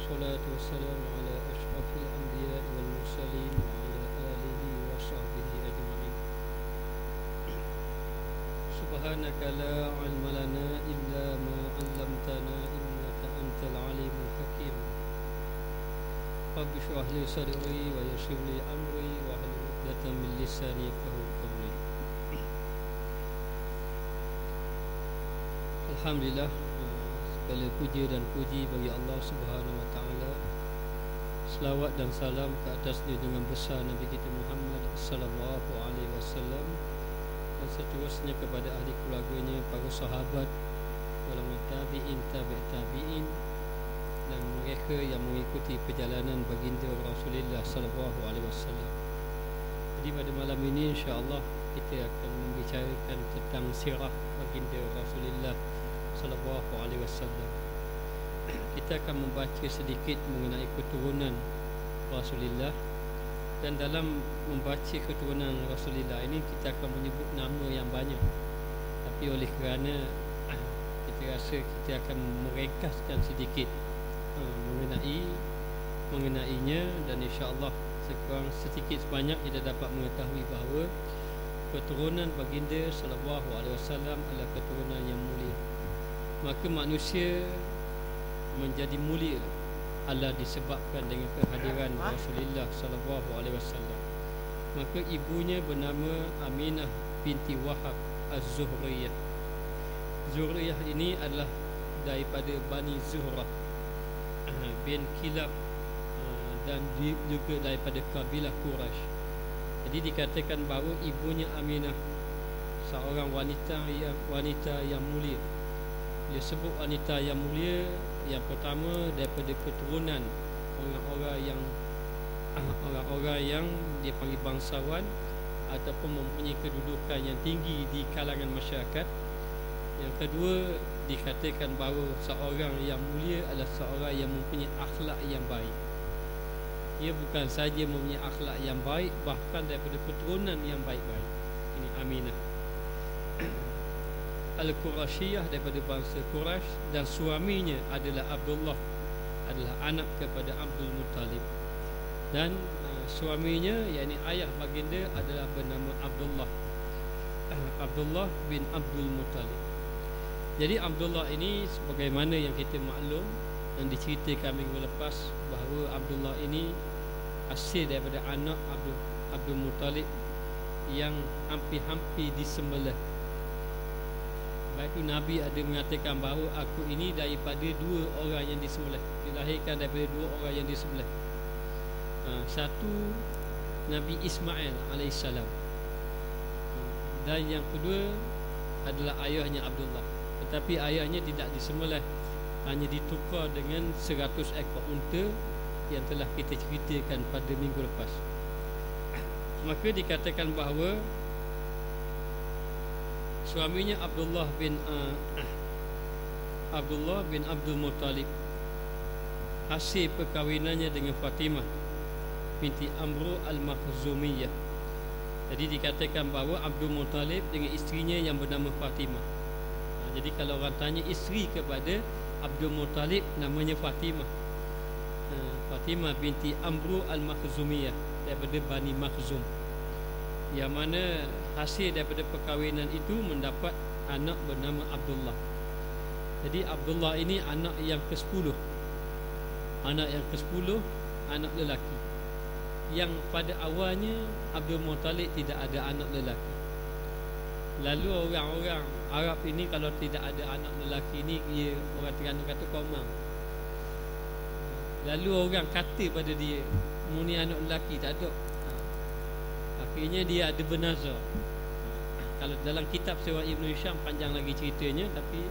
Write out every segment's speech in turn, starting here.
والصلاة والسلام على أشرف الأنبياء والمرسلين وعلى آله وصحبه أجمعين. سبحانك لا علم لنا إلا ما علمتنا إنك أنت العليم الحكيم. رب اشرح لي صدري ويسر لي أمري واحلل عقدة من لساني يفقهوا قولي. Alhamdulillah, segala puja dan puji bagi Allah Subhanahu wa taala. Selawat dan salam ke atas junjungan besar Nabi kita Muhammad sallallahu alaihi wasallam dan seterusnya kepada ahli keluarganya, para sahabat, ulama tabi'in, tabi'in dan mereka yang mengikuti perjalanan baginda Rasulullah sallallahu alaihi wasallam. Jadi pada malam ini insya-Allah kita akan membicarakan tentang sirah baginda Rasulullah sallallahu alaihi wasallam. Kita akan membaca sedikit mengenai keturunan Rasulullah, dan dalam membaca keturunan Rasulullah ini kita akan menyebut nama yang banyak. Tapi oleh kerana kita rasa kita akan meringkaskan sedikit mengenainya, dan insya-Allah sekurang sedikit sebanyak kita dapat mengetahui bahawa keturunan baginda sallallahu alaihi wasallam adalah keturunan yang mulia. Maka manusia menjadi mulia adalah disebabkan dengan kehadiran Rasulullah sallallahu alaihi wasallam. Maka ibunya bernama Aminah binti Wahab Az-Zuhriyah. Zuhriyah ini adalah daripada Bani Zuhrah bin Kilab dan juga daripada kabilah Quraisy. Jadi dikatakan bahawa ibunya Aminah seorang wanita yang mulia. Dia sebut wanita yang mulia yang pertama daripada keturunan orang-orang yang dia panggil bangsawan ataupun mempunyai kedudukan yang tinggi di kalangan masyarakat. Yang kedua, dikatakan bahawa seorang yang mulia adalah seorang yang mempunyai akhlak yang baik. Dia bukan saja mempunyai akhlak yang baik, bahkan daripada keturunan yang baik-baik. Ini Aminah Al-Qurashiyah, daripada bangsa Quraisy, dan suaminya adalah Abdullah, adalah anak kepada Abdul Muttalib. Dan suaminya, yakni ayah baginda, adalah bernama Abdullah bin Abdul Muttalib. Jadi Abdullah ini sebagaimana yang kita maklum yang diceritakan minggu lepas, bahawa Abdullah ini hasil daripada anak Abdul Muttalib yang hampir-hampir disembelih. Baik itu Nabi ada mengatakan bahawa aku ini daripada dua orang yang disembelih, dilahirkan daripada dua orang yang disembelih. Satu Nabi Ismail alaihissalam, dan yang kedua adalah ayahnya Abdullah. Tetapi ayahnya tidak disembelih, hanya ditukar dengan 100 ekor unta yang telah kita ceritakan pada minggu lepas. Maka dikatakan bahawa suaminya Abdullah bin Abdul Muttalib hasil perkahwinannya dengan Fatimah binti Amru Al-Makhzumiyah. Jadi dikatakan bahawa Abdul Muttalib dengan isterinya yang bernama Fatimah. Jadi kalau orang tanya isteri kepada Abdul Muttalib, namanya Fatimah. Fatimah binti Amru Al-Makhzumiyah daripada Bani Makhzum, yang mana hasil daripada perkahwinan itu mendapat anak bernama Abdullah. Jadi Abdullah ini anak yang ke-10. Anak yang ke-10, anak lelaki. Yang pada awalnya Abdul Muttalib tidak ada anak lelaki. Lalu orang-orang Arab ini kalau tidak ada anak lelaki ni, dia orang Terengganu kata komang. Lalu orang kata pada dia, mu ni anak lelaki tak ada. Akhirnya dia ada bernazar. Kalau dalam kitab Sirah Ibn Hisham panjang lagi ceritanya, tapi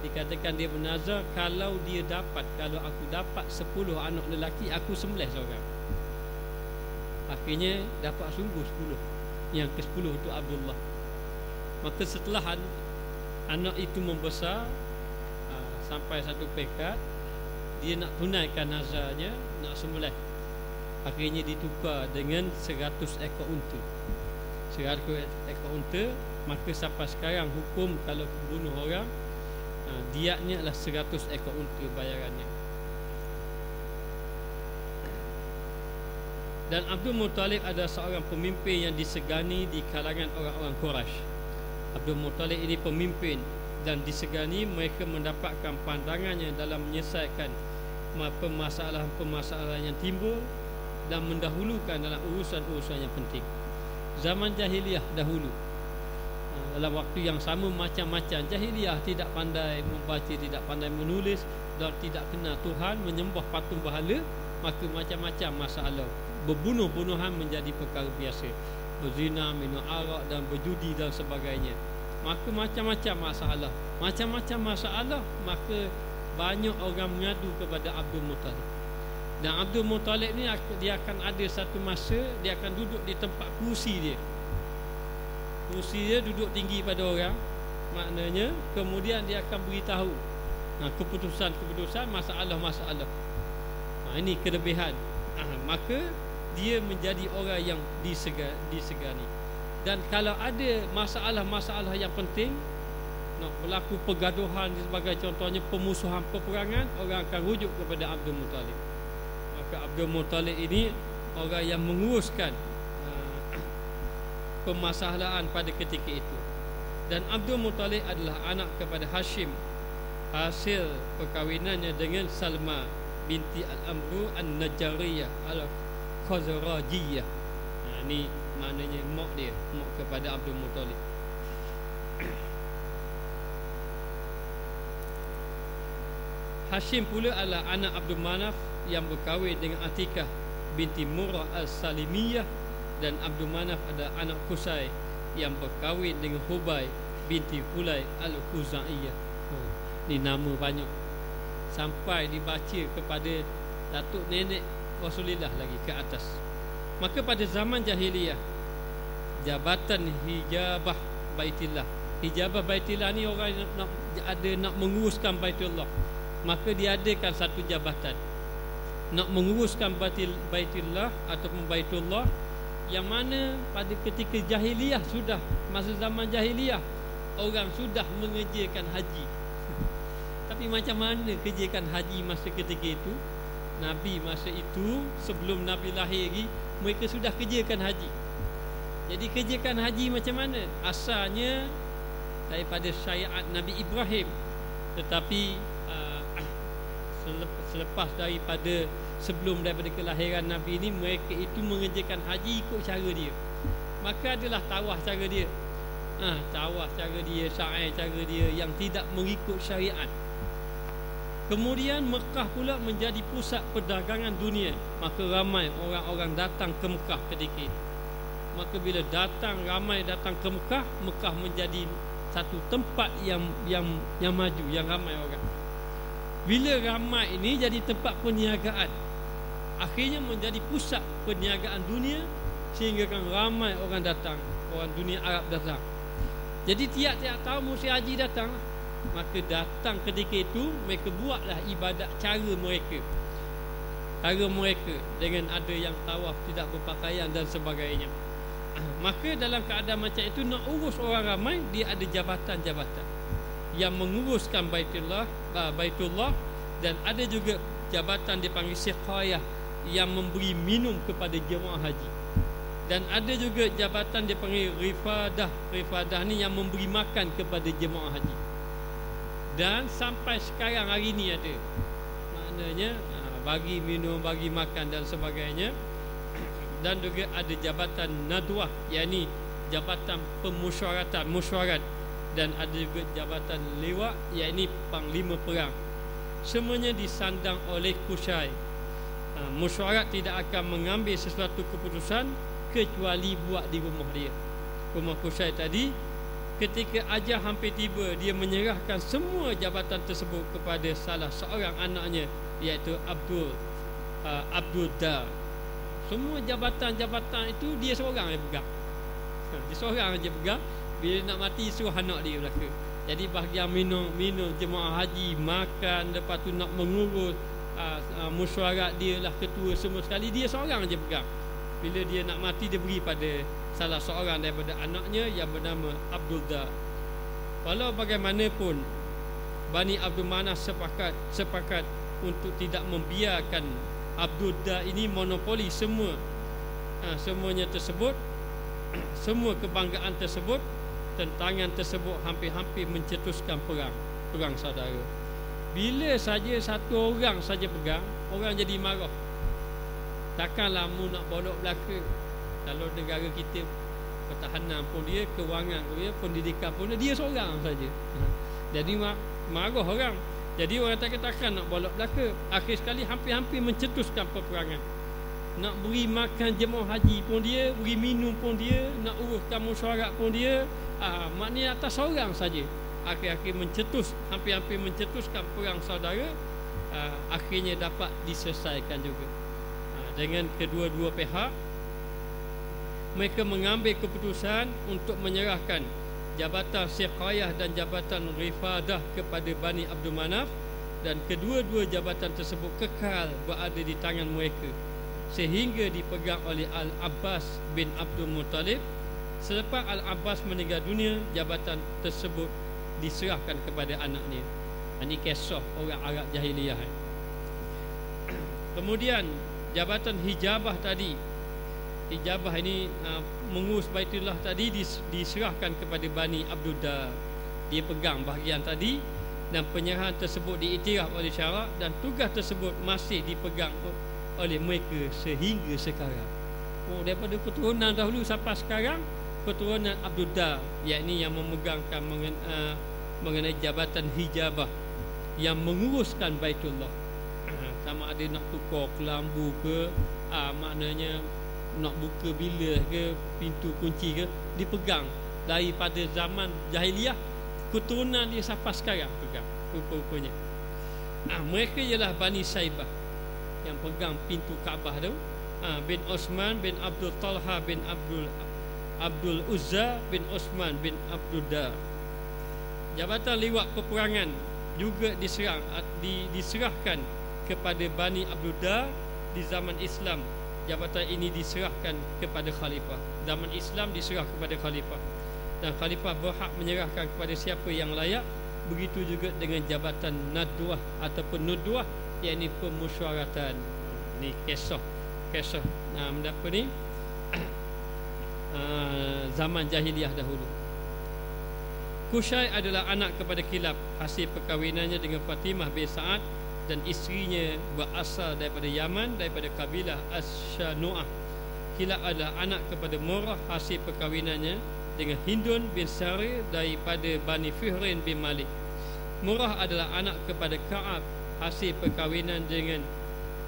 dikatakan dia bernazar, kalau aku dapat 10 anak lelaki, aku sembelih seorang. Akhirnya dapat sungguh 10. Yang ke-10 itu Abdullah. Maka setelah anak itu membesar sampai satu peringkat, dia nak tunaikan nazarnya, nak sembelih. Akhirnya ditukar dengan 100 ekor unta. 100 ekor unta. Maka sampai sekarang hukum kalau bunuh orang, diatnya adalah 100 ekor unta bayarannya. Dan Abdul Muttalib adalah seorang pemimpin yang disegani di kalangan orang-orang Quraisy. Abdul Muttalib ini pemimpin dan disegani, mereka mendapatkan pandangannya dalam menyelesaikan permasalahan-permasalahan yang timbul dan mendahulukan dalam urusan-urusan yang penting. Zaman jahiliyah dahulu, dalam waktu yang sama macam-macam. Jahiliyah tidak pandai membaca, tidak pandai menulis dan tidak kenal Tuhan, menyembah patung berhala, maka macam-macam masalah. Berbunuh-bunuhan menjadi perkara biasa, berzina, minum arak dan berjudi dan sebagainya. Maka macam-macam masalah, maka banyak orang mengadu kepada Abdul Muttalib. Dan Abdul Muttalib ni dia akan ada satu masa dia akan duduk di tempat kursi dia. Kursi dia duduk tinggi pada orang, maknanya kemudian dia akan beritahu keputusan-keputusan, masalah-masalah. Ini kelebihan. Maka dia menjadi orang yang disegani. Dan kalau ada masalah-masalah yang penting, nak berlaku pergaduhan sebagai contohnya pemusuhan, peperangan, orang akan rujuk kepada Abdul Muttalib. Maka Abdul Muttalib ini orang yang menguruskan permasalahan pada ketika itu. Dan Abdul Muttalib adalah anak kepada Hashim, hasil perkahwinannya dengan Salma binti Al-Amru An-Najjariyah Al-Khazrajiyah. Ini maknanya mak dia, mak kepada Abdul Muttalib. Hashim pula adalah anak Abdul Manaf yang berkahwin dengan Atikah binti Murrah Al-Salimiyah, dan Abdul Manaf adalah anak Qusay yang berkahwin dengan Hubay binti Hulay Al-Khuzaiyah. Ni nama banyak, sampai dibaca kepada datuk nenek Rasulullah lagi ke atas. Maka pada zaman jahiliyah, jabatan hijabah Baitillah, hijabah Baitillah ni orang nak menguruskan Baitullah, maka diadakan satu jabatan nak menguruskan Baitullah ataupun Baitullah, yang mana pada ketika jahiliyah sudah, masa zaman jahiliyah orang sudah mengerjakan haji. Tapi macam mana kerjakan haji masa ketika itu? Nabi masa itu, sebelum Nabi lahir lagi, mereka sudah kerjakan haji. Jadi kerjakan haji macam mana? Asalnya daripada syariat Nabi Ibrahim, tetapi selepas daripada daripada kelahiran Nabi ini, mereka itu mengerjakan haji ikut cara dia. Maka adalah tawaf cara dia, tawaf cara dia, sa'i cara dia yang tidak mengikut syariat. Kemudian Mekah pula menjadi pusat perdagangan dunia, maka ramai orang-orang datang ke Mekah ketika itu. Maka bila ramai datang ke Mekah, Mekah menjadi satu tempat yang maju, yang ramai orang. Bila ramai ini jadi tempat perniagaan, akhirnya menjadi pusat perniagaan dunia, sehingga kan ramai orang datang, orang dunia Arab datang. Jadi tiap-tiap tahun musim haji datang, maka datang ketika itu mereka buatlah ibadat cara mereka dengan ada yang tawaf tidak berpakaian dan sebagainya. Maka dalam keadaan macam itu, nak urus orang ramai, dia ada jabatan-jabatan yang menguruskan Baitullah, dan ada juga jabatan dipanggil siqayah yang memberi minum kepada jemaah haji, dan ada juga jabatan dipanggil rifadah ni yang memberi makan kepada jemaah haji. Dan sampai sekarang hari ni ada, maknanya bagi minum, bagi makan dan sebagainya. Dan juga ada jabatan nadwah, yakni jabatan mesyuarat, dan ada juga jabatan liwa, yakni panglima perang. Semuanya disandang oleh Qusay. Mesyuarat tidak akan mengambil sesuatu keputusan kecuali buat di rumah dia, rumah Qusay tadi. Ketika ajal hampir tiba, dia menyerahkan semua jabatan tersebut kepada salah seorang anaknya, iaitu Abdul Dar. Semua jabatan-jabatan itu dia seorang yang pegang. Dia seorang saja pegang. Bila nak mati, suruh anak dia belaka. Jadi bahagian minum jemaah haji, makan, lepas tu nak mengurus mesyuarat, dia lah ketua semua sekali, dia seorang saja pegang. Bila dia nak mati, dia beri pada salah seorang daripada anaknya yang bernama Abdul Dar. Walau bagaimanapun, Bani Abdul Manaf sepakat untuk tidak membiarkan Abdul Dar ini monopoli semua Semuanya tersebut, semua kebanggaan tersebut, tentangan tersebut hampir-hampir mencetuskan perang saudara. Bila saja satu orang saja pegang, orang jadi marah. Takkanlah mu nak bolok belaka. Kalau negara kita, pertahanan pun dia, kewangan pun dia, pendidikan pun dia seorang saja. Jadi marah orang. Jadi orang takkan nak bolok belaka. Akhir sekali hampir-hampir mencetuskan peperangan. Nak beri makan jemaah haji pun dia, beri minum pun dia, nak uruskan mesyuarat pun dia. Maknanya atas seorang saja. Akhir-akhir hampir-hampir mencetuskan perang saudara. Akhirnya dapat diselesaikan juga. Dengan kedua-dua pihak, mereka mengambil keputusan untuk menyerahkan jabatan Siqayah dan jabatan Rifadah kepada Bani Abdul Manaf, dan kedua-dua jabatan tersebut kekal berada di tangan mereka sehingga dipegang oleh Al-Abbas bin Abdul Muttalib. Selepas Al-Abbas meninggal dunia, jabatan tersebut diserahkan kepada anaknya. Ini kisah orang Arab jahiliyah. Kemudian jabatan hijabah tadi, hijabah ini mengurus Baitullah tadi diserahkan kepada Bani Abdul Dar. Dia pegang bahagian tadi, dan penyerahan tersebut diiktiraf oleh syarak, dan tugas tersebut masih dipegang oleh mereka sehingga sekarang. Daripada keturunan dahulu sampai sekarang, keturunan Abdul Dar, yakni yang memegangkan mengenai jabatan hijabah yang menguruskan Baitullah. Sama ada nak tukar kelambu ke, maknanya nak buka bilik ke, pintu kunci ke, dipegang daripada zaman jahiliyah. Keturunan dia sampai sekarang pegang rupa-rupanya. Mereka ialah Bani Saibah yang pegang pintu Kaabah tu, bin Osman bin Abdul Talha bin Abdul Uzza bin Osman bin Abdul Dar. Jabatan liwat peperangan juga diserahkan kepada Bani Abdul Dar di zaman Islam. Jabatan ini diserahkan kepada khalifah. Zaman Islam diserah kepada khalifah, dan khalifah berhak menyerahkan kepada siapa yang layak. Begitu juga dengan jabatan nadwah ataupun nudwah, yakni pemusyaratan. Ni kisah apa ni? Zaman jahiliyah dahulu. Kushay adalah anak kepada Kilab, hasil perkahwinannya dengan Fatimah bin Sa'ad, dan isterinya berasal daripada Yaman, daripada kabilah As-Shanu'ah. Kilab adalah anak kepada Murrah, hasil perkahwinannya dengan Hindun bin Sari daripada Bani Fihrin bin Malik. Murrah adalah anak kepada Ka'ab, hasil perkahwinan dengan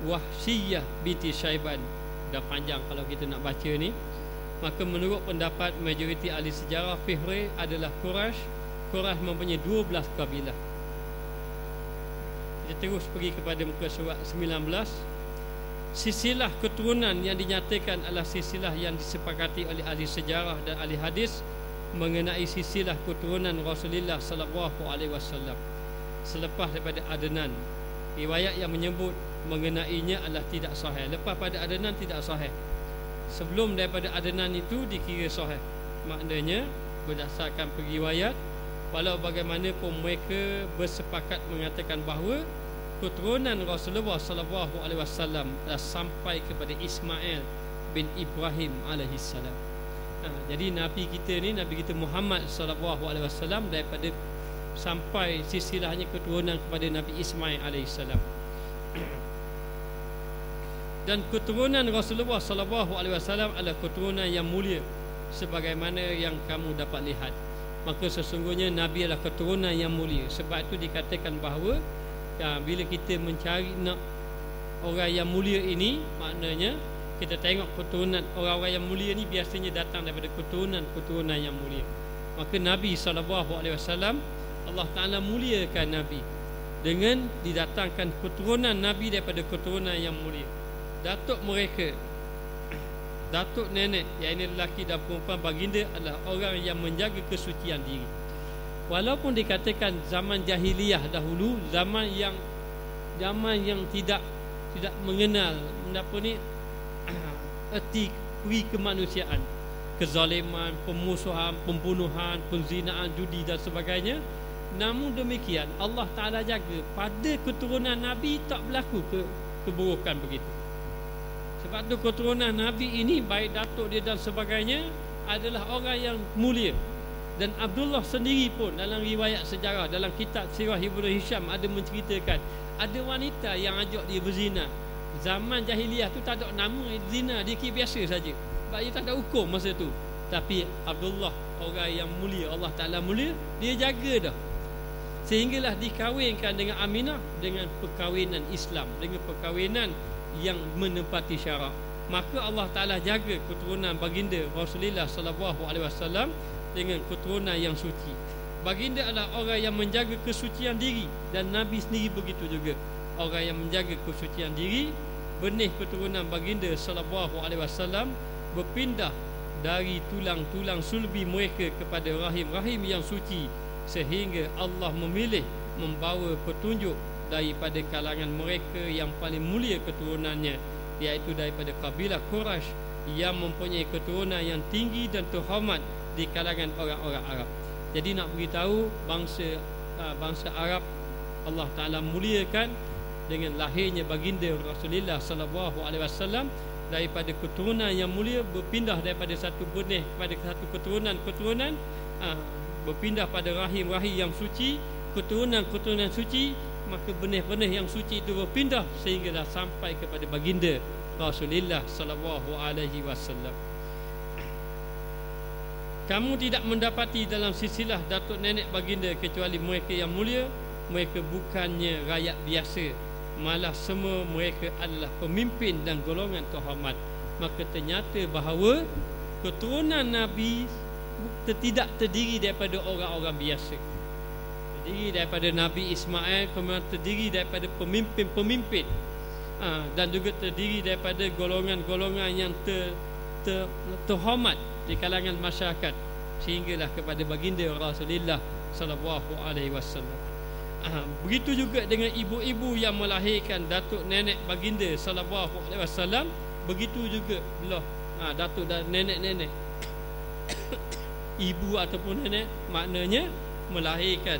Wahsiyah binti Syaiban. Dah panjang kalau kita nak baca ni. Maka menurut pendapat majoriti ahli sejarah, Fihri adalah Quraisy. Quraisy mempunyai 12 kabilah. Kita terus pergi kepada muka surat 19. Silsilah keturunan yang dinyatakan adalah silsilah yang disepakati oleh ahli sejarah dan ahli hadis mengenai silsilah keturunan Rasulullah sallallahu alaihi wasallam selepas daripada Adnan. Riwayat yang menyebut mengenainya adalah tidak sahih. Lepas pada Adnan tidak sahih. Sebelum daripada Adnan itu dikira sahih. Maknanya berdasarkan periwayat, walau bagaimanapun mereka bersepakat mengatakan bahawa keturunan Rasulullah sallallahu alaihi wasallam dah sampai kepada Ismail bin Ibrahim alaihi salam. Jadi Nabi kita ni, Nabi kita Muhammad sallallahu alaihi wasallam daripada sampai silsilahnya keturunan kepada Nabi Ismail alaihi salam. Dan keturunan Rasulullah sallallahu alaihi wasallam adalah keturunan yang mulia sebagaimana yang kamu dapat lihat. Maka sesungguhnya Nabi adalah keturunan yang mulia. Sebab itu dikatakan bahawa bila kita mencari nak orang yang mulia ini, maknanya kita tengok keturunan orang-orang yang mulia ni biasanya datang daripada keturunan yang mulia. Maka Nabi sallallahu alaihi wasallam, Allah Taala muliakan Nabi dengan didatangkan keturunan Nabi daripada keturunan yang mulia. Datuk mereka, datuk nenek, iaitu lelaki dan perempuan baginda adalah orang yang menjaga kesucian diri. Walaupun dikatakan zaman jahiliyah dahulu, zaman yang tidak mengenal apa ni erti peri kemanusiaan, kezaliman, pemusuhan, pembunuhan, penzinaan, judi dan sebagainya. Namun demikian Allah Ta'ala jaga pada keturunan Nabi tak berlaku keburukan begitu. Sebab tu keturunan Nabi ini, baik datuk dia dan sebagainya, adalah orang yang mulia. Dan Abdullah sendiri pun dalam riwayat sejarah, dalam kitab Sirah Ibnu Hisham ada menceritakan ada wanita yang ajak dia berzina. Zaman jahiliah tu tak ada nama zina, dia kira biasa saja. Sebab dia tak ada hukum masa tu. Tapi Abdullah, orang yang mulia, Allah Ta'ala mulia, dia jaga dah. Sehinggalah dikahwinkan dengan Aminah dengan perkahwinan Islam, dengan perkahwinan yang menepati syarak. Maka Allah Ta'ala jaga keturunan baginda Rasulullah SAW dengan keturunan yang suci. Baginda adalah orang yang menjaga kesucian diri, dan Nabi sendiri begitu juga, orang yang menjaga kesucian diri. Benih keturunan baginda SAW berpindah dari tulang-tulang sulbi mereka kepada rahim-rahim yang suci, sehingga Allah memilih membawa petunjuk daripada kalangan mereka yang paling mulia keturunannya, iaitu daripada kabilah Quraisy yang mempunyai keturunan yang tinggi dan terhormat di kalangan orang-orang Arab. Jadi nak beritahu bangsa Arab, Allah Ta'ala muliakan dengan lahirnya baginda Rasulullah SAW daripada keturunan yang mulia, berpindah daripada satu benih kepada satu keturunan berpindah pada rahim-rahim yang suci, keturunan suci. Maka benih-benih yang suci itu berpindah sehinggalah sampai kepada baginda Rasulullah SAW. Kamu tidak mendapati dalam silsilah datuk nenek baginda kecuali mereka yang mulia. Mereka bukannya rakyat biasa, malah semua mereka adalah pemimpin dan golongan terhormat. Maka ternyata bahawa keturunan Nabi tidak terdiri daripada orang-orang biasa. Terdiri daripada Nabi Ismail, kemudian terdiri daripada pemimpin-pemimpin, dan juga terdiri daripada golongan-golongan yang terhormat di kalangan masyarakat, sehinggalah kepada baginda Rasulullah SAW. Begitu juga dengan ibu-ibu yang melahirkan datuk nenek baginda SAW. Begitu juga belah datuk dan nenek-nenek. Ibu ataupun nenek maknanya melahirkan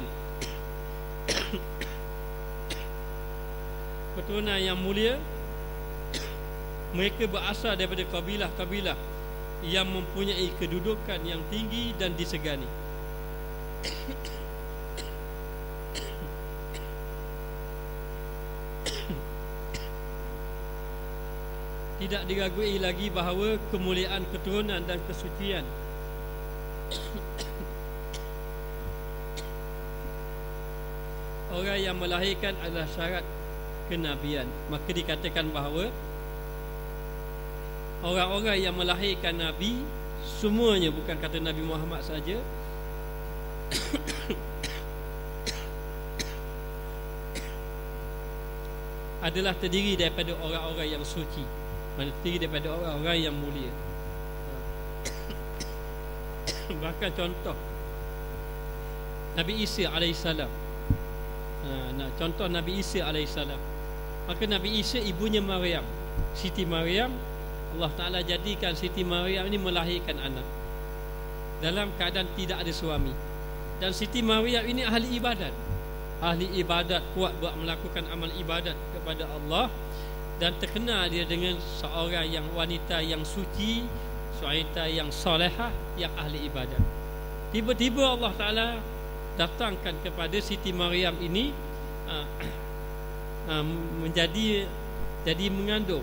keturunan yang mulia. Mereka berasal daripada kabilah-kabilah yang mempunyai kedudukan yang tinggi dan disegani. Tidak diragui lagi bahawa kemuliaan keturunan dan kesucian orang yang melahirkan adalah syarat kenabian. Maka dikatakan bahawa orang-orang yang melahirkan Nabi, semuanya, bukan kata Nabi Muhammad saja, adalah terdiri daripada orang-orang yang suci, terdiri daripada orang-orang yang mulia. Bahkan contoh Nabi Isa alaihissalam, contoh Nabi Isa alaihissalam. Maka Nabi Isa ibunya Maryam, Siti Maryam, Allah Ta'ala jadikan Siti Maryam ini melahirkan anak dalam keadaan tidak ada suami. Dan Siti Maryam ini ahli ibadat, kuat buat melakukan amal ibadat kepada Allah, dan terkenal dia dengan seorang yang wanita yang suci, wanita yang solehah, yang ahli ibadat. Tiba-tiba Allah Ta'ala datangkan kepada Siti Maryam ini jadi mengandung,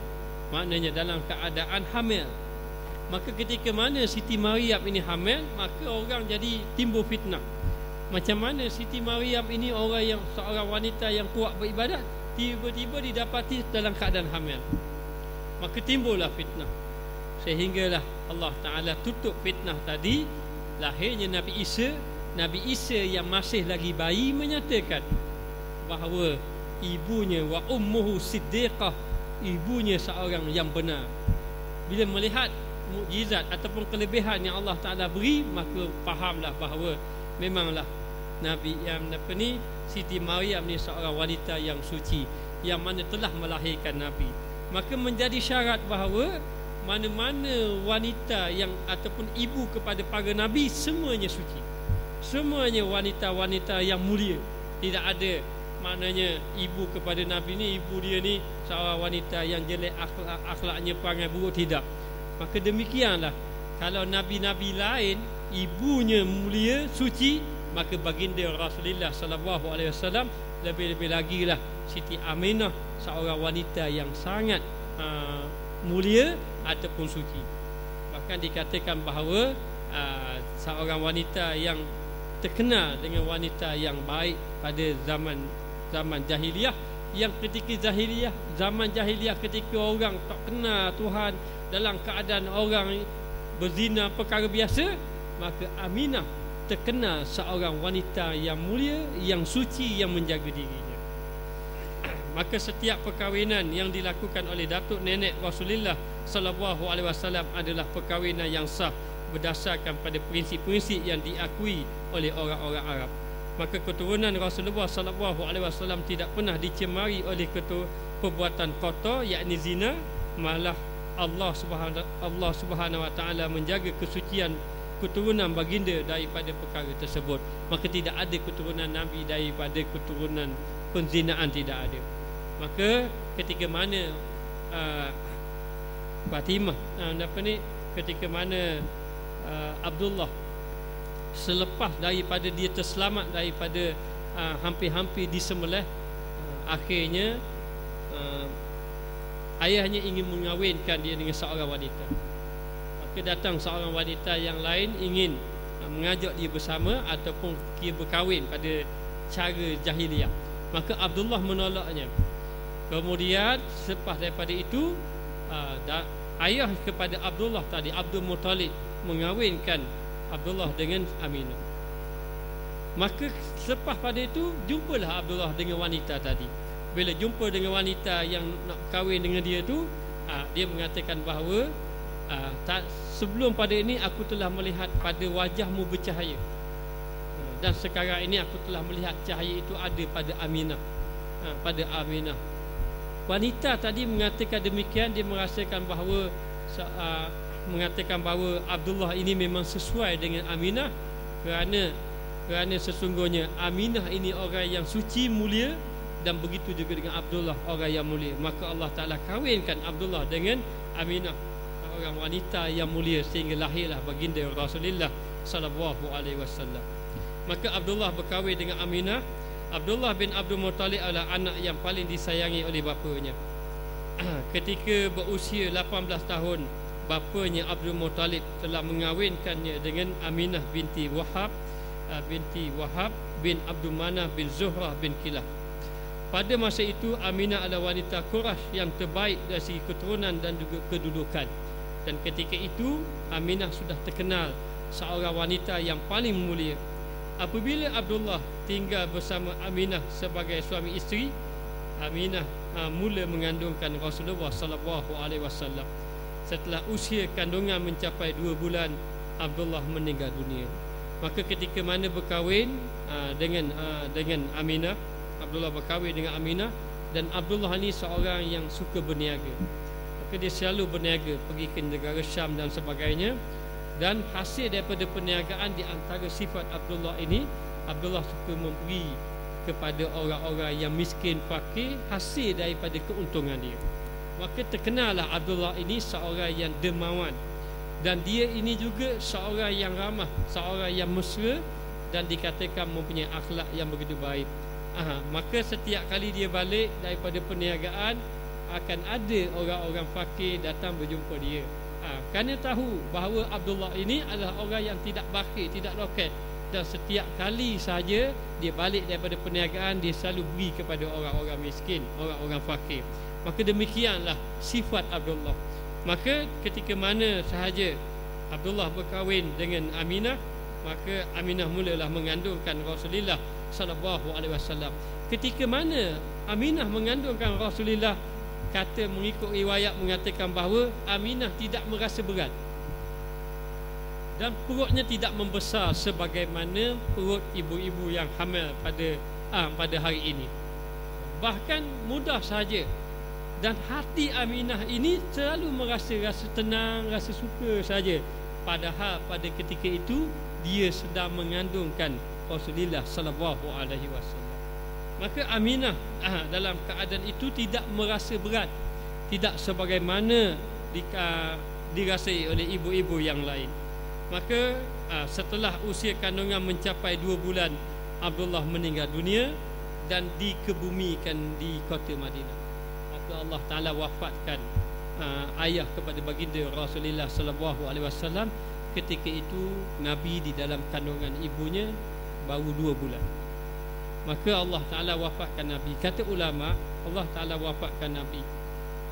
maknanya dalam keadaan hamil. Maka ketika mana Siti Maryam ini hamil, maka orang jadi timbul fitnah. Macam mana Siti Maryam ini seorang wanita yang kuat beribadat, tiba-tiba didapati dalam keadaan hamil. Maka timbullah fitnah, sehinggalah Allah Ta'ala tutup fitnah tadi. Lahirnya Nabi Isa yang masih lagi bayi menyatakan bahawa ibunya wa ummuhu siddiqah, ibunya seorang yang benar. Bila melihat mukjizat ataupun kelebihan yang Allah Ta'ala beri, maka fahamlah bahawa memanglah Siti Maryam ni seorang wanita yang suci, yang mana telah melahirkan Nabi. Maka menjadi syarat bahawa mana-mana wanita yang ataupun ibu kepada para Nabi, semuanya suci, semuanya wanita-wanita yang mulia. Tidak ada maknanya ibu kepada Nabi ni, ibu dia ni seorang wanita yang jelek akhlaknya, perangai buruk, tidak. Maka demikianlah kalau nabi-nabi lain ibunya mulia, suci, maka baginda Rasulullah sallallahu alaihi wasallam lebih-lebih lagi lah Siti Aminah, seorang wanita yang sangat mulia ataupun suci. Bahkan dikatakan bahawa seorang wanita yang terkenal dengan wanita yang baik pada zaman jahiliyah, yang ketika zaman jahiliyah ketika orang tak kenal Tuhan, dalam keadaan orang berzina perkara biasa, maka Aminah terkenal seorang wanita yang mulia, yang suci, yang menjaga dirinya. Maka setiap perkahwinan yang dilakukan oleh datuk nenek Rasulullah sallallahu alaihi wasallam adalah perkahwinan yang sah berdasarkan pada prinsip-prinsip yang diakui oleh orang-orang Arab. Maka keturunan Rasulullah sallallahu alaihi wasallam tidak pernah dicemari oleh perbuatan kotor, yakni zina. Malah Allah Subhanahu wa taala menjaga kesucian keturunan baginda daripada perkara tersebut. Maka tidak ada keturunan Nabi daripada keturunan penzinaan, tidak ada. Maka ketika mana Fatimah ketika mana Abdullah selepas daripada dia terselamat daripada hampir-hampir disembelih, akhirnya ayahnya ingin mengawinkan dia dengan seorang wanita. Maka datang seorang wanita yang lain ingin mengajak dia bersama ataupun dia berkahwin pada cara jahiliyah. Maka Abdullah menolaknya. Kemudian selepas daripada itu ayah kepada Abdullah tadi, Abdul Muttalib, mengawinkan Abdullah dengan Aminah. Maka selepas pada itu jumpalah Abdullah dengan wanita tadi. Bila jumpa dengan wanita yang nak kahwin dengan dia tu, dia mengatakan bahawa sebelum pada ini aku telah melihat pada wajahmu bercahaya, dan sekarang ini aku telah melihat cahaya itu ada pada Aminah. Pada Aminah, wanita tadi mengatakan demikian. Dia merasakan bahawa Abdullah ini memang sesuai dengan Aminah, kerana sesungguhnya Aminah ini orang yang suci, mulia, dan begitu juga dengan Abdullah, orang yang mulia. Maka Allah Ta'ala kahwinkan Abdullah dengan Aminah, orang wanita yang mulia, sehingga lahirlah baginda Rasulullah sallallahu alaihi wasallam. Maka Abdullah berkahwin dengan Aminah. Abdullah bin Abdul Muttalib adalah anak yang paling disayangi oleh bapanya. Ketika berusia 18 tahun, bapanya Abdul Muttalib telah mengawinkannya dengan Aminah binti Wahab bin Abdul Manaf bin Zuhrah bin Kilab. Pada masa itu Aminah adalah wanita Quraisy yang terbaik dari segi keturunan dan juga kedudukan. Dan ketika itu Aminah sudah terkenal seorang wanita yang paling mulia. Apabila Abdullah tinggal bersama Aminah sebagai suami isteri, Aminah mula mengandungkan Rasulullah sallallahu alaihi wasallam. Setelah usia kandungan mencapai 2 bulan, Abdullah meninggal dunia. Maka ketika mana berkahwin dengan Aminah, Abdullah berkahwin dengan Aminah, dan Abdullah ni seorang yang suka berniaga. Maka dia selalu berniaga, pergi ke negara Syam dan sebagainya. Dan hasil daripada perniagaan, di antara sifat Abdullah ini, Abdullah suka memberi kepada orang-orang yang miskin, fakir, hasil daripada keuntungan dia. Maka terkenallah Abdullah ini seorang yang dermawan, dan dia ini juga seorang yang ramah, seorang yang mesra, dan dikatakan mempunyai akhlak yang begitu baik. Maka setiap kali dia balik daripada perniagaan, akan ada orang-orang fakir datang berjumpa dia. Kerana tahu bahawa Abdullah ini adalah orang yang tidak bakhil, tidak loket, dan setiap kali saja dia balik daripada perniagaan, dia selalu beri kepada orang-orang miskin, orang-orang fakir. Maka demikianlah sifat Abdullah. Maka ketika mana sahaja Abdullah berkahwin dengan Aminah, maka Aminah mulalah mengandungkan Rasulullah sallallahu alaihi wasallam. Ketika mana Aminah mengandungkan Rasulullah, kata mengikut riwayat mengatakan bahawa Aminah tidak merasa berat, dan perutnya tidak membesar sebagaimana perut ibu-ibu yang hamil pada hari ini. Bahkan mudah saja. Dan hati Aminah ini selalu rasa tenang, rasa suka saja. Padahal pada ketika itu dia sedang mengandungkan Rasulullah sallallahu alaihi wasallam. Maka Aminah dalam keadaan itu tidak merasa berat, tidak sebagaimana dirasai oleh ibu-ibu yang lain. Maka setelah usia kandungan mencapai 2 bulan, Abdullah meninggal dunia dan dikebumikan di kota Madinah. Maka Allah Ta'ala wafatkan ayah kepada baginda Rasulullah sallallahu alaihi wasallam. Ketika itu Nabi di dalam kandungan ibunya baru 2 bulan. Maka Allah Ta'ala wafatkan Nabi. Kata ulama, Allah Ta'ala wafatkan Nabi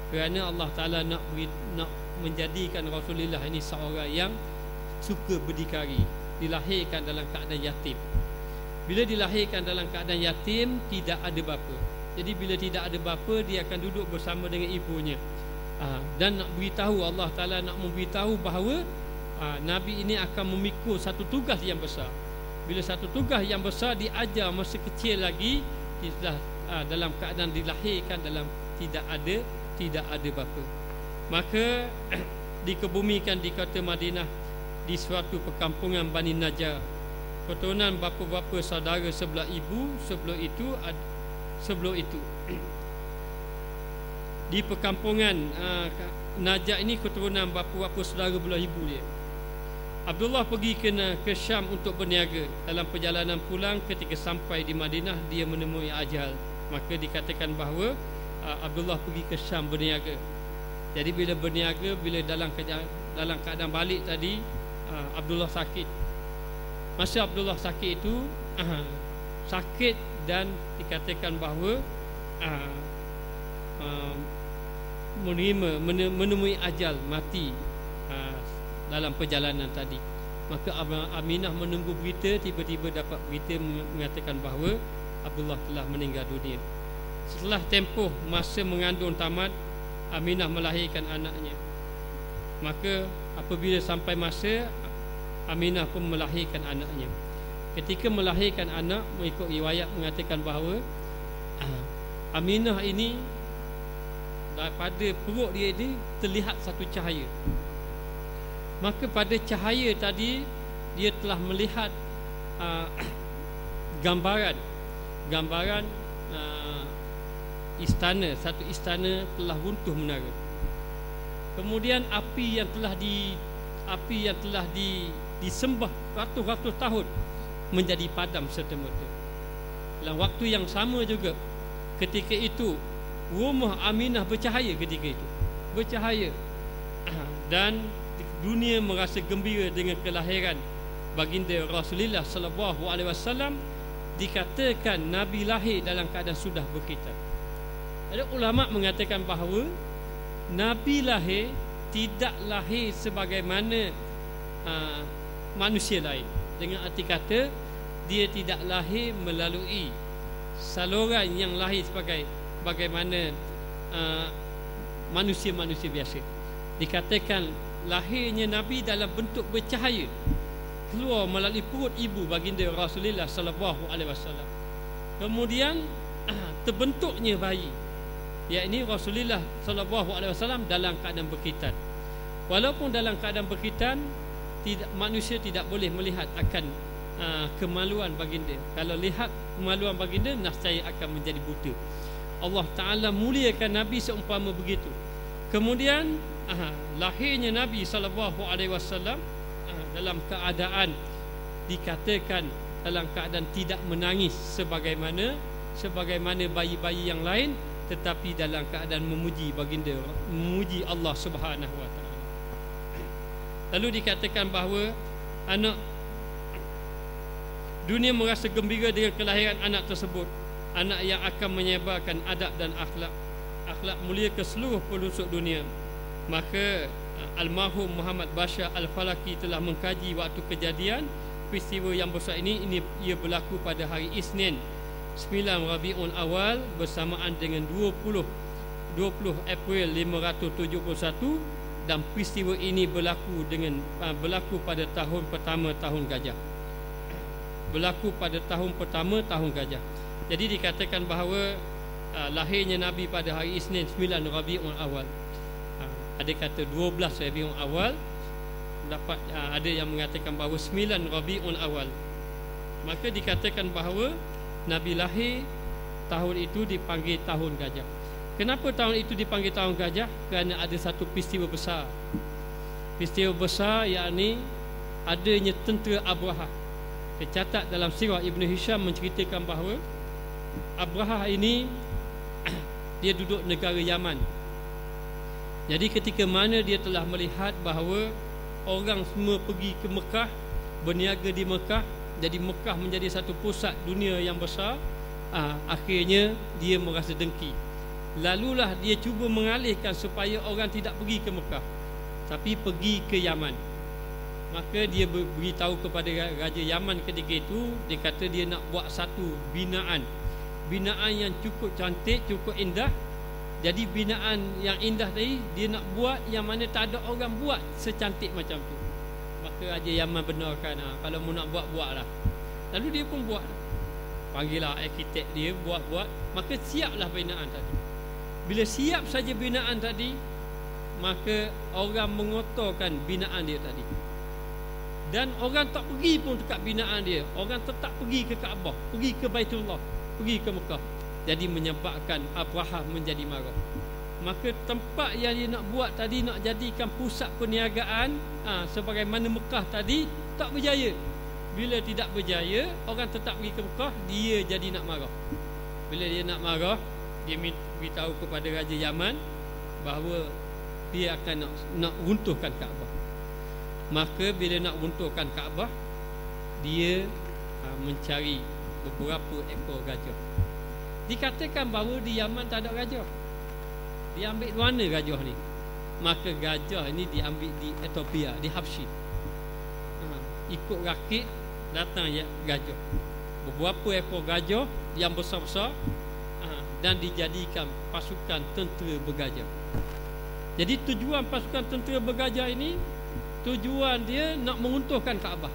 kerana Allah Ta'ala nak menjadikan Rasulullah ini seorang yang suka berdikari, dilahirkan dalam keadaan yatim. Bila dilahirkan dalam keadaan yatim, tidak ada bapa. Jadi bila tidak ada bapa, dia akan duduk bersama dengan ibunya. Dan nak beritahu, Allah Ta'ala nak memberitahu bahawa Nabi ini akan memikul satu tugas yang besar. Bila satu tugas yang besar diajar masa kecil lagi, dalam keadaan dilahirkan dalam tidak ada bapa. Maka dikebumikan di kota Madinah di suatu perkampungan Bani Najjar, keturunan bapa-bapa saudara sebelah ibu. Sebelum itu di perkampungan Najjar ini keturunan bapa-bapa saudara belah ibu dia. Abdullah pergi ke Syam untuk berniaga. Dalam perjalanan pulang, ketika sampai di Madinah, dia menemui ajal. Maka dikatakan bahawa Abdullah pergi ke Syam berniaga. Jadi bila berniaga, bila dalam keadaan balik tadi, Abdullah sakit. Masa Abdullah sakit itu, sakit dan dikatakan bahawa menemui ajal, mati dalam perjalanan tadi. Maka Aminah menunggu berita, tiba-tiba dapat berita mengatakan bahawa Abdullah telah meninggal dunia. Setelah tempoh masa mengandung tamat, Aminah melahirkan anaknya. Maka apabila sampai masa, Aminah pun melahirkan anaknya. Ketika melahirkan anak, mengikut riwayat mengatakan bahawa Aminah ini daripada perut dia ini terlihat satu cahaya. Maka pada cahaya tadi, dia telah melihat gambaran istana, satu istana telah runtuh menara. Kemudian api yang telah disembah ratus-ratus tahun menjadi padam serta-merta. Dalam waktu yang sama juga, ketika itu rumah Aminah bercahaya ketika itu. Bercahaya. Dan dunia merasa gembira dengan kelahiran baginda Rasulullah sallallahu alaihi wasallam. Dikatakan Nabi lahir dalam keadaan sudah berkhitan. Ada ulama mengatakan bahawa Nabi lahir tidak lahir sebagaimana manusia lain. Dengan arti kata, dia tidak lahir melalui saluran yang lahir bagaimana manusia-manusia biasa. Dikatakan lahirnya Nabi dalam bentuk bercahaya, keluar melalui perut ibu baginda Rasulullah sallallahu alaihi wasallam. Kemudian terbentuknya bayi, yakni Rasulullah sallallahu alaihi wasallam dalam keadaan berkhitan. Walaupun dalam keadaan berkhitan, manusia tidak boleh melihat akan kemaluan baginda. Kalau lihat kemaluan baginda, nescaya akan menjadi buta. Allah Ta'ala muliakan Nabi seumpama begitu. Kemudian lahirnya Nabi sallallahu alaihi wasallam dalam keadaan dikatakan dalam keadaan tidak menangis sebagaimana bayi-bayi yang lain, tetapi dalam keadaan memuji baginda, memuji Allah Subhanahu wa taala. Lalu dikatakan bahawa dunia merasa gembira dengan kelahiran anak tersebut, anak yang akan menyebarkan adab dan akhlak mulia ke seluruh pelosok dunia. Maka almarhum Muhammad Bashar Al-Falaki telah mengkaji waktu kejadian peristiwa yang besar ini ia berlaku pada hari Isnin 9 Rabiul Awal bersamaan dengan 20 April 571, dan peristiwa ini berlaku pada tahun pertama tahun gajah. Jadi dikatakan bahawa lahirnya Nabi pada hari Isnin 9 Rabiul Awal. Ada kata 12 Rabiul Awal, ada yang mengatakan bahawa 9 Rabiul Awal. Maka dikatakan bahawa Nabi lahir tahun itu dipanggil tahun gajah. Kenapa tahun itu dipanggil tahun gajah? Kerana ada satu peristiwa besar. Peristiwa besar yakni adanya tentera Abraha. Tercatat dalam sirah Ibn Hisham menceritakan bahawa Abraha ini dia duduk negara Yaman. Jadi ketika mana dia telah melihat bahawa orang semua pergi ke Mekah, berniaga di Mekah, jadi Mekah menjadi satu pusat dunia yang besar, akhirnya dia merasa dengki. Lalulah dia cuba mengalihkan supaya orang tidak pergi ke Mekah, tapi pergi ke Yaman. Maka dia beritahu kepada Raja Yaman ketika itu, dia kata dia nak buat satu binaan yang cukup cantik, cukup indah. Jadi binaan yang indah tadi dia nak buat yang mana tak ada orang buat secantik macam tu. Maka Raja Yaman benarkan, kalau mu nak buat-buatlah. Lalu dia pun buat. Panggillah arkitek dia, buat-buat. Maka siaplah binaan tadi. Bila siap saja binaan tadi, maka orang mengotorkan binaan dia tadi. Dan orang tak pergi pun dekat binaan dia. Orang tetap pergi ke Kaabah, pergi ke Baitullah, pergi ke Mekah. Jadi menyebabkan Abraha menjadi marah. Maka tempat yang dia nak buat tadi, nak jadikan pusat perniagaan, sebagaimana Mekah tadi, tak berjaya. Bila tidak berjaya, orang tetap pergi ke Mekah, dia jadi nak marah. Bila dia nak marah, dia beritahu kepada Raja Yaman bahawa dia akan nak runtuhkan Kaabah. Maka bila nak runtuhkan Kaabah, dia mencari beberapa ekor gajah. Dikatakan bahawa di Yaman tak ada gajah. Dia ambil mana gajah ni? Maka gajah ini diambil di Ethiopia, di Habsyi. Ikut rakit datang gajah. Beberapa ekor gajah yang besar-besar, dan dijadikan pasukan tentera bergajah. Jadi tujuan pasukan tentera bergajah ini, tujuan dia nak meruntuhkan Kaabah.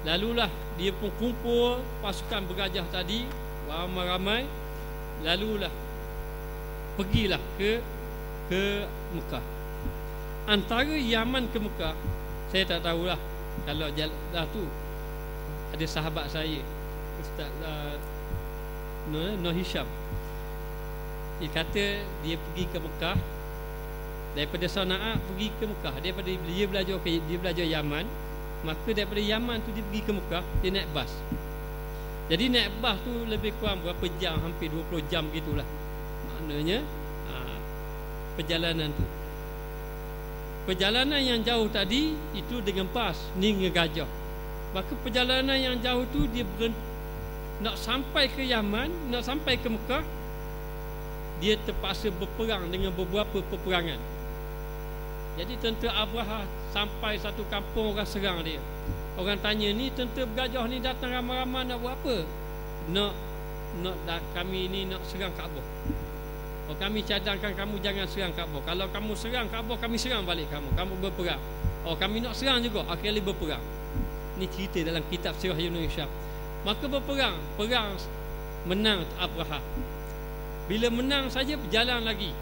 Lalulah dia pun kumpul pasukan bergajah tadi ramai-ramai, lalulah pergilah ke Mekah. Antara Yaman ke Mekah, saya tak tahulah. Kalau jalan tu ada sahabat saya, Ustaz Nur Hisham, dia kata dia pergi ke Mekah daripada Sana'a, pergi ke Mekah. Daripada dia belajar Yaman, maka daripada Yaman tu dia pergi ke Mekah, dia naik bas. Jadi naik bas tu lebih kurang berapa jam, hampir 20 jam gitulah. Maknanya perjalanan tu. Perjalanan yang jauh tadi itu dengan bas, ni ngegajah. Maka perjalanan yang jauh tu dia nak sampai ke Yaman, nak sampai ke Mekah, dia terpaksa berperang dengan beberapa peperangan. Jadi tentera Abraha sampai satu kampung, orang serang dia. Orang tanya, ni tentera bergajah ni datang ramai-ramai nak buat apa? Kami ni nak serang Kaabah. Kami cadangkan kamu jangan serang Kaabah. Kalau kamu serang Kaabah, kami serang balik kamu. Kamu berperang. Kami nak serang juga. Akhirnya berperang. Ini cerita dalam kitab Sirah Ibn Hisham. Maka berperang. Perang menang Abraha. Bila menang saja, berjalan lagi.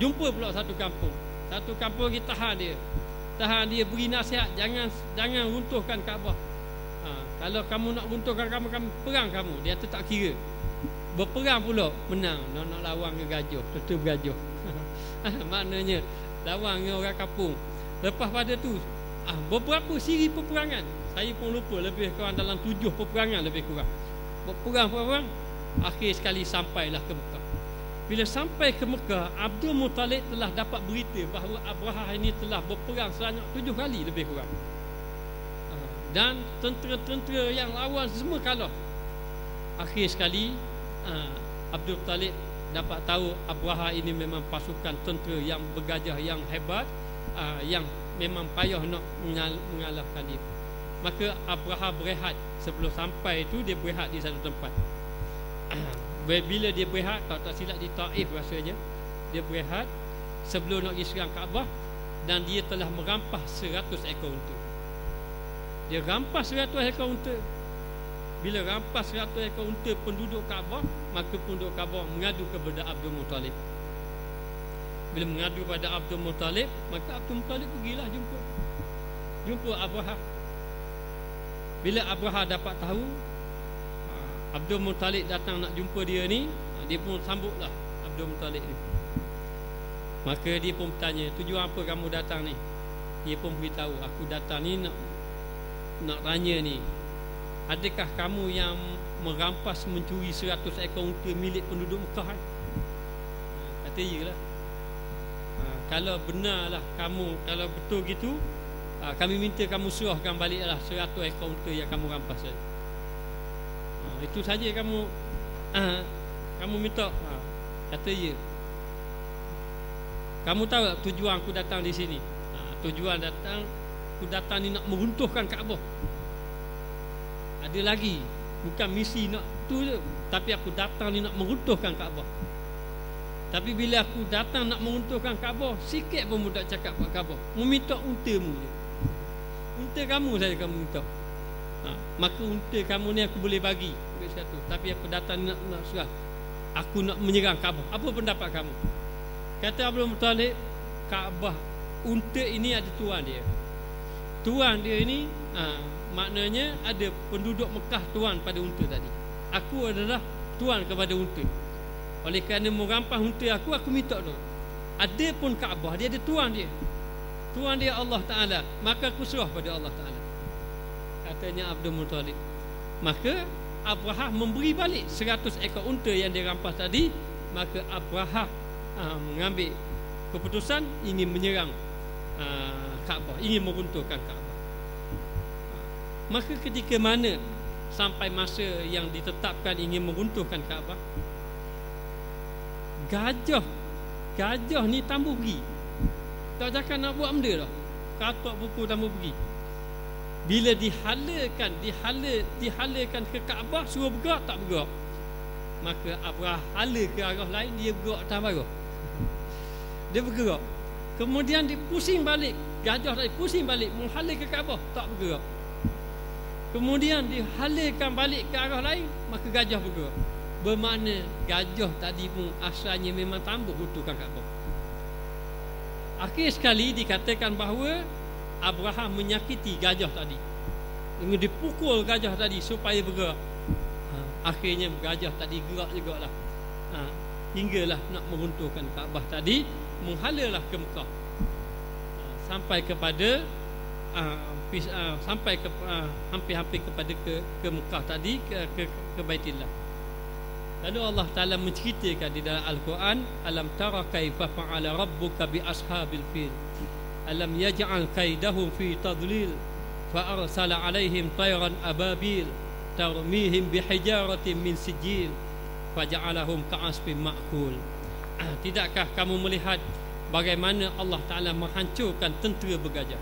Jumpa pula satu kampung. Satu kampung lagi tahan dia, beri nasihat, jangan runtuhkan Kaabah. Kalau kamu nak runtuhkan kami perang kamu. Dia tak kira. Berperang pula, menang. Nak lawan ke gajah, tetap gajah. Maknanya lawan dengan orang kampung. Lepas pada tu beberapa siri peperangan, saya pun lupa, lebih kurang dalam 7 peperangan lebih kurang. Berperang, akhir sekali sampailah ke Mekah. Bila sampai ke Mekah, Abdul Muttalib telah dapat berita bahawa Abraha ini telah berperang sebanyak 7 kali lebih kurang. Dan tentera-tentera yang lawan semua kalah. Akhir sekali Abdul Muttalib dapat tahu Abraha ini memang pasukan tentera yang bergajah, yang hebat, yang memang payah nak mengalahkan dia. Maka Abraha berehat. Sebelum sampai itu, dia berehat di satu tempat. Bila dia berehat, kalau tak silap di Taif rasanya, dia berehat sebelum nak pergi serang Kaabah, dan dia telah merampas 100 ekor unta. Dia rampas 100 ekor unta. Bila rampas 100 ekor unta penduduk Kaabah, maka penduduk Kaabah mengadu kepada Abdul Muttalib. Bila mengadu kepada Abdul Muttalib, maka Abdul Muttalib pergilah jumpa Abraha. Bila Abraha dapat tahu, Abdul Muttalib datang nak jumpa dia ni, dia pun sambutlah Abdul Muttalib ni. Maka dia pun bertanya, tujuan apa kamu datang ni? Dia pun beritahu, aku datang ni nak tanya ni, adakah kamu yang merampas mencuri 100 ekor unta milik penduduk Mekah? Kata iyalah. Kalau benarlah kamu, kalau betul gitu, kami minta kamu serahkan baliklah 100 ekor unta yang kamu rampas tadi. Itu saja kamu minta. Kata ya. Kamu tahu tak tujuan aku datang di sini? Tujuan aku datang ni nak meruntuhkan Kaabah. Ada lagi, bukan misi nak tu je, tapi aku datang ni nak meruntuhkan Kaabah. Tapi bila aku datang nak meruntuhkan Kaabah, sikit pun budak cakap buat Kaabah. Meminta untamu je. Unta kamu saja kamu minta. Maka unta kamu ni aku boleh bagi satu. Tapi aku datang nak surat. Aku nak menyerang Kaabah. Apa pendapat kamu? Kata Abdul Muttalib, Kaabah, unta ini ada tuan dia. Tuan dia ini maknanya ada penduduk Mekah tuan pada unta tadi. Aku adalah tuan kepada unta. Oleh kerana merampas unta aku minta tu. Ada pun Kaabah, dia ada tuan dia. Tuan dia Allah Ta'ala. Maka aku serah pada Allah Ta'ala, katanya Abdul Muttalib. Maka Abrahah memberi balik 100 ekor unta yang dia rampas tadi. Maka Abrahah mengambil keputusan ingin menyerang Kaabah, ingin meruntuhkan Kaabah. Maka ketika mana sampai masa yang ditetapkan ingin meruntuhkan Kaabah, Gajah ni tambah pergi. Tak cakap nak buat benda dah, katak buku tambah pergi. Bila dihalakan ke Kaabah, suruh bergerak, tak bergerak. Maka Abrahah hala ke arah lain, dia bergerak atas barah. Dia bergerak. Kemudian dia pusing balik, gajah tadi pusing balik menghala ke Kaabah, tak bergerak. Kemudian dihalakan balik ke arah lain, maka gajah bergerak. Bermakna gajah tadi pun asalnya memang tambah runtuhkan Kaabah. Akhir sekali dikatakan bahawa Abraham menyakiti gajah tadi, dengan dipukul gajah tadi supaya bergerak. Akhirnya gajah tadi gerak juga lah. Hinggalah nak meruntuhkan Kaabah tadi, menghalalah ke Mekah, sampai kepada hampir-hampir kepada ke Mekah tadi, ke Baitullah. Lalu Allah Ta'ala menceritakan di dalam Al-Quran, alam tara kaifa fa'ala rabbuka bi ashabil fil alam yaj'al kaidahum fi tadlil fa arsala alaihim tayran ababil tarmihim bihijaratin min sijil faja'alahum ka'asfin ma'kul. Tidakkah kamu melihat bagaimana Allah Ta'ala menghancurkan tentera bergajah?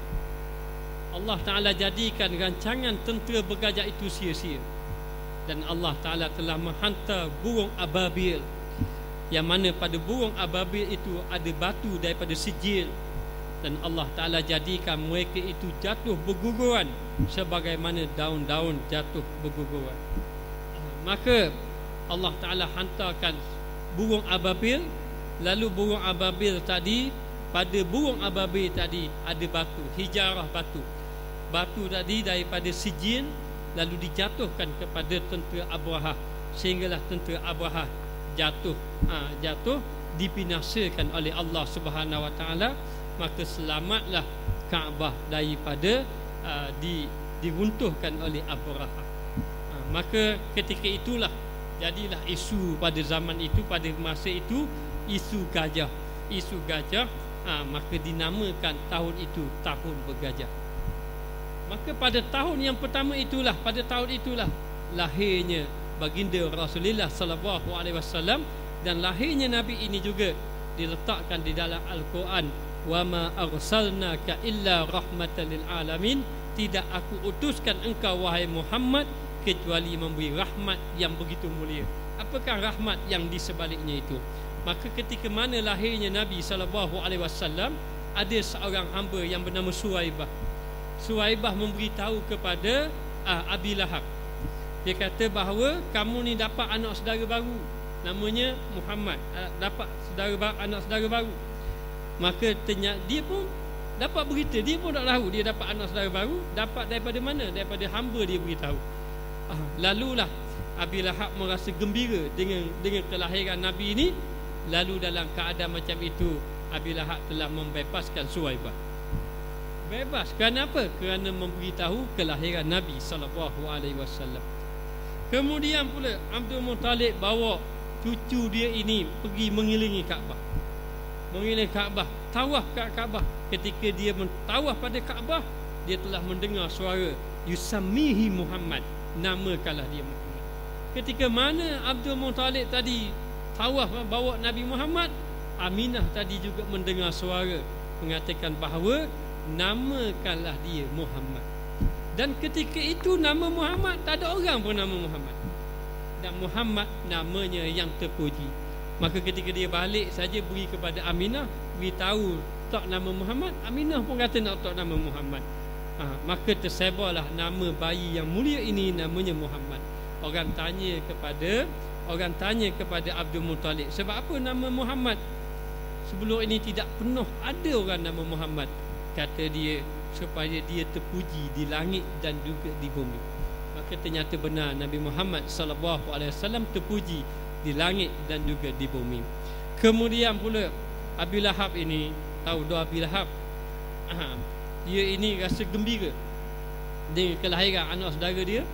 Allah Ta'ala jadikan rancangan tentera bergajah itu sia-sia. Dan Allah Ta'ala telah menghantar burung ababil, yang mana pada burung ababil itu ada batu daripada sijil. Dan Allah Ta'ala jadikan mereka itu jatuh berguguran sebagaimana daun-daun jatuh berguguran. Maka Allah Ta'ala hantarkan burung ababil. Lalu burung ababil tadi, pada burung ababil tadi ada batu, hijarah batu. Batu tadi daripada sijil, lalu dijatuhkan kepada tentera Abrahah, sehinggalah tentera Abrahah jatuh dibinasakan oleh Allah Subhanahu Wa Taala. Maka selamatlah Kaabah daripada diruntuhkan oleh Abrahah. Maka ketika itulah jadilah isu pada zaman itu, pada masa itu, isu gajah. Maka dinamakan tahun itu tahun bergajah. Maka pada tahun yang pertama itulah, lahirnya baginda Rasulullah sallallahu alaihi wasallam, dan lahirnya Nabi ini juga diletakkan di dalam Al-Quran, wa ma arsalnaka illa rahmatan lil alamin, tidak aku utuskan engkau wahai Muhammad kecuali memberi rahmat yang begitu mulia. Apakah rahmat yang di sebaliknya itu? Maka ketika mana lahirnya Nabi sallallahu alaihi wasallam, ada seorang hamba yang bernama Suwaibah memberitahu kepada Abi Lahab. Dia kata bahawa kamu ni dapat anak saudara baru, namanya Muhammad, dapat anak saudara baru. Maka dia pun dapat berita, dia pun tak tahu dia dapat anak saudara baru. Dapat daripada mana? Daripada hamba dia beritahu. Lalulah Abi Lahab merasa gembira dengan kelahiran Nabi ini. Lalu dalam keadaan macam itu, Abi Lahab telah membebaskan Suwaibah. Bebas kerana apa? Kerana memberitahu kelahiran Nabi SAW. Kemudian pula Abdul Muttalib bawa cucu dia ini pergi mengelilingi Kaabah. Mengelilingi Kaabah, tawaf kat Kaabah. Ketika dia mentawaf pada Kaabah, dia telah mendengar suara Yusammihi Muhammad, namakanlah dia Muhammad. Ketika mana Abdul Muttalib tadi tawaf bawa Nabi Muhammad, Aminah tadi juga mendengar suara mengatakan bahawa namakanlah dia Muhammad. Dan ketika itu nama Muhammad, tak ada orang pun nama Muhammad. Dan Muhammad namanya yang terpuji. Maka ketika dia balik saja beri kepada Aminah, beritahu tak nama Muhammad, Aminah pun kata nak tak nama Muhammad. Maka tersebarlah nama bayi yang mulia ini namanya Muhammad. Orang tanya kepada Abdul Muttalib, sebab apa nama Muhammad? Sebelum ini tidak pernah ada orang nama Muhammad. Kata dia, supaya dia terpuji di langit dan juga di bumi. Maka ternyata benar, Nabi Muhammad SAW terpuji di langit dan juga di bumi. Kemudian pula Abi Lahab ini, tahu doa Abi Lahab, dia ini rasa gembira dengan kelahiran anak saudara dia.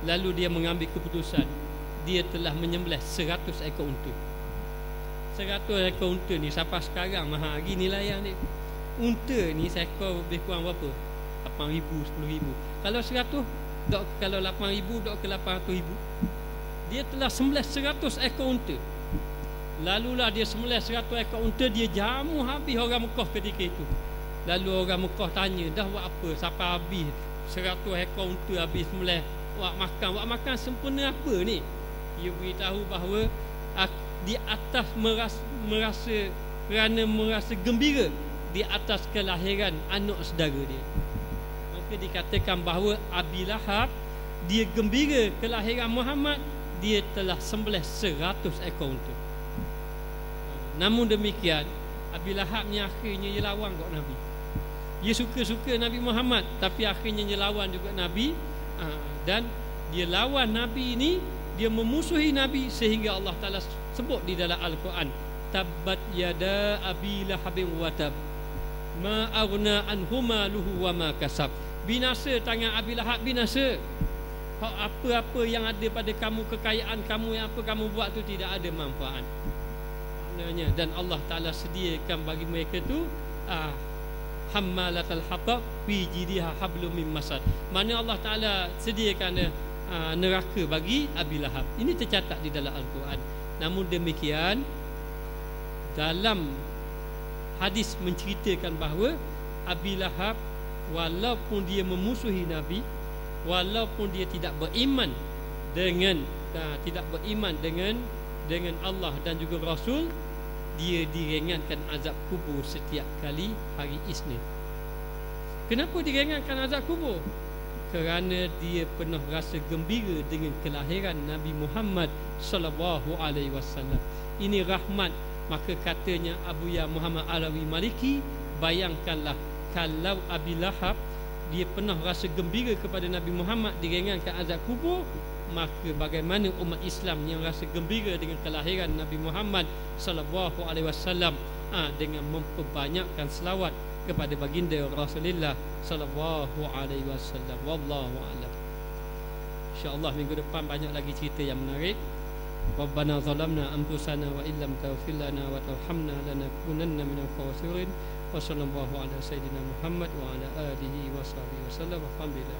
Lalu dia mengambil keputusan, dia telah menyembelih 100 ekor unta. 100 ekor unta ni sampai sekarang mahal lagi nilai yang ni. Unta ni seekor lebih kurang berapa? 8,000, 10,000. Kalau 100, kalau 8,000 dok ke 800,000. Dia telah sembelih 100 ekor unta. Lalulah dia sembelih 100 ekor unta, dia jamu habis orang Mekah ketika itu. Lalu orang Mekah tanya, dah buat apa sampai habis 100 ekor unta habis sembelih? Buat makan sempurna apa ni? Dia beritahu bahawa di atas merasa gembira di atas kelahiran anak saudara dia. Maka dikatakan bahawa Abi Lahab, dia gembira kelahiran Muhammad, dia telah sembelih 100 ekor unta. Namun demikian, Abi Lahab ni akhirnya dia lawan kat Nabi. Dia suka-suka Nabi Muhammad, tapi akhirnya dia lawan juga Nabi. Dan dia lawan Nabi ini, dia memusuhi Nabi, sehingga Allah Ta'ala sebut di dalam Al-Quran, tabbat yada Abi Lahabin wa tab, ma aghna anhu maluhu wa ma kasab. Binasa tangan Abi Lahab, binasa. Apa-apa yang ada pada kamu, kekayaan kamu, yang apa kamu buat tu tidak ada manfaat. Maknanya, dan Allah Ta'ala sediakan bagi mereka tu hammalatal hatab fi jidiha hablum min masad. Mana Allah Ta'ala sediakan neraka bagi Abi Lahab. Ini tercatat di dalam Al-Quran. Namun demikian, dalam hadis menceritakan bahawa Abi Lahab, walaupun dia memusuhi Nabi, walaupun dia tidak beriman dengan Allah dan juga Rasul, dia diringankan azab kubur setiap kali hari Isnin. Kenapa diringankan azab kubur? Kerana dia pernah rasa gembira dengan kelahiran Nabi Muhammad sallallahu alaihi wasallam. Ini rahmat. Maka katanya Abuya Muhammad Alawi Maliki, bayangkanlah kalau Abi Lahab dia pernah rasa gembira kepada Nabi Muhammad, diringankan azab kubur, maka bagaimana umat Islam yang rasa gembira dengan kelahiran Nabi Muhammad sallallahu alaihi wasallam dengan memperbanyakkan selawat kepada baginda Rasulullah sallallahu alaihi wasallam. Wallahu a'lam. Insya-Allah minggu depan banyak lagi cerita yang menarik. Rabbana zalamna anfusana wa illam taghfir lana wa tarhamna lanakunanna minal khasirin. Wa sallallahu ala sayidina Muhammad wa ala alihi wa sahbihi wasallam. Alhamdulillah.